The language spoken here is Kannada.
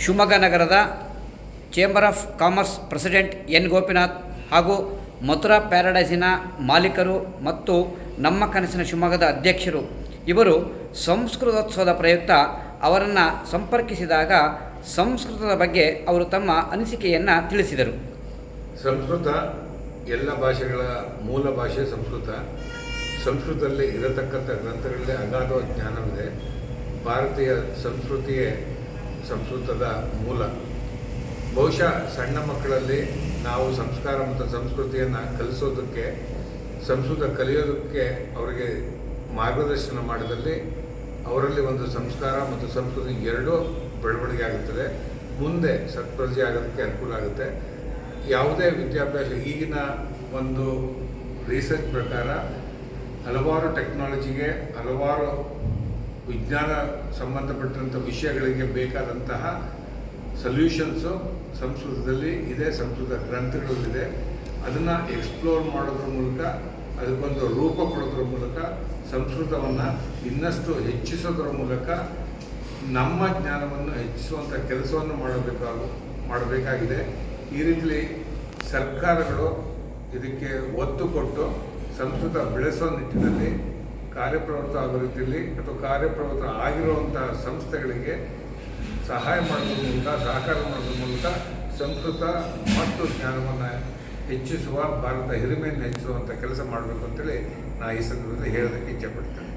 ಶಿವಮೊಗ್ಗ ನಗರದ chamber of commerce president N Gopinath ಹಾಗೂ ಮಥುರಾ ಪ್ಯಾರಡೈಸಿನ ಮಾಲೀಕರು ಮತ್ತು ನಮ್ಮ ಕನಸಿನ ಶಿವಮೊಗ್ಗದ ಅಧ್ಯಕ್ಷರು ಇವರು ಸಂಸ್ಕೃತೋತ್ಸವದ ಪ್ರಯುಕ್ತ ಅವರನ್ನು ಸಂಪರ್ಕಿಸಿದಾಗ ಸಂಸ್ಕೃತದ ಬಗ್ಗೆ ಅವರು ತಮ್ಮ ಅನಿಸಿಕೆಯನ್ನು ತಿಳಿಸಿದರು. ಸಂಸ್ಕೃತ ಎಲ್ಲ ಭಾಷೆಗಳ ಮೂಲ ಭಾಷೆ ಸಂಸ್ಕೃತ. ಸಂಸ್ಕೃತದಲ್ಲಿ ಇರತಕ್ಕಂಥ ಗ್ರಂಥಗಳಲ್ಲಿ ಅಗಾಧವಾದ ಜ್ಞಾನವಿದೆ. ಭಾರತೀಯ ಸಂಸ್ಕೃತಿಯೇ ಸಂಸ್ಕೃತದ ಮೂಲ. ಬಹುಶಃ ಸಣ್ಣ ಮಕ್ಕಳಲ್ಲಿ ನಾವು ಸಂಸ್ಕಾರ ಮತ್ತು ಸಂಸ್ಕೃತಿಯನ್ನು ಕಲಿಸೋದಕ್ಕೆ, ಸಂಸ್ಕೃತ ಕಲಿಯೋದಕ್ಕೆ ಅವರಿಗೆ ಮಾರ್ಗದರ್ಶನ ಮಾಡಿದಲ್ಲಿ ಅವರಲ್ಲಿ ಒಂದು ಸಂಸ್ಕಾರ ಮತ್ತು ಸಂಸ್ಕೃತಿ ಎರಡೂ ಬೆಳವಣಿಗೆ ಆಗುತ್ತದೆ. ಮುಂದೆ ಸತ್ಪ್ರಜೆ ಆಗೋದಕ್ಕೆ ಅನುಕೂಲ ಆಗುತ್ತೆ. ಯಾವುದೇ ವಿದ್ಯಾಭ್ಯಾಸ ಈಗಿನ ಒಂದು ರಿಸರ್ಚ್ ಪ್ರಕಾರ ಹಲವಾರು ಟೆಕ್ನಾಲಜಿಗೆ, ಹಲವಾರು ವಿಜ್ಞಾನ ಸಂಬಂಧಪಟ್ಟಂಥ ವಿಷಯಗಳಿಗೆ ಬೇಕಾದಂತಹ ಸೊಲ್ಯೂಷನ್ಸು ಸಂಸ್ಕೃತದಲ್ಲಿ ಇದೆ, ಸಂಸ್ಕೃತ ಗ್ರಂಥಗಳಲ್ಲಿದೆ. ಅದನ್ನು ಎಕ್ಸ್ಪ್ಲೋರ್ ಮಾಡೋದ್ರ ಮೂಲಕ, ಅದಕ್ಕೊಂದು ರೂಪ ಕೊಡೋದ್ರ ಮೂಲಕ, ಸಂಸ್ಕೃತವನ್ನು ಇನ್ನಷ್ಟು ಹೆಚ್ಚಿಸೋದ್ರ ಮೂಲಕ ನಮ್ಮ ಜ್ಞಾನವನ್ನು ಹೆಚ್ಚಿಸುವಂಥ ಕೆಲಸವನ್ನು ಮಾಡಬೇಕಾಗಿದೆ. ಈ ರೀತಿಯಲ್ಲಿ ಸರ್ಕಾರಗಳು ಇದಕ್ಕೆ ಒತ್ತು ಕೊಟ್ಟು ಸಂಸ್ಕೃತ ಬೆಳೆಸೋ ನಿಟ್ಟಿನಲ್ಲಿ ಕಾರ್ಯಪ್ರವೃತ್ತ ಆಗೋ ರೀತಿಯಲ್ಲಿ ಅಥವಾ ಕಾರ್ಯಪ್ರವೃತ್ತ ಆಗಿರುವಂತಹ ಸಂಸ್ಥೆಗಳಿಗೆ ಸಹಾಯ ಮಾಡೋದ್ರ ಮೂಲಕ, ಸಹಕಾರ ಮಾಡೋದ್ರ ಮೂಲಕ ಸಂಸ್ಕೃತ ಮತ್ತು ಜ್ಞಾನವನ್ನು ಹೆಚ್ಚಿಸುವ, ಭಾರತ ಹಿರಿಮೆಯನ್ನು ಹೆಚ್ಚಿಸುವಂಥ ಕೆಲಸ ಮಾಡಬೇಕು ಅಂತೇಳಿ ನಾನು ಈ ಸಂದರ್ಭದಲ್ಲಿ ಹೇಳೋದಕ್ಕೆ ಇಚ್ಛೆಪಡ್ತೇನೆ.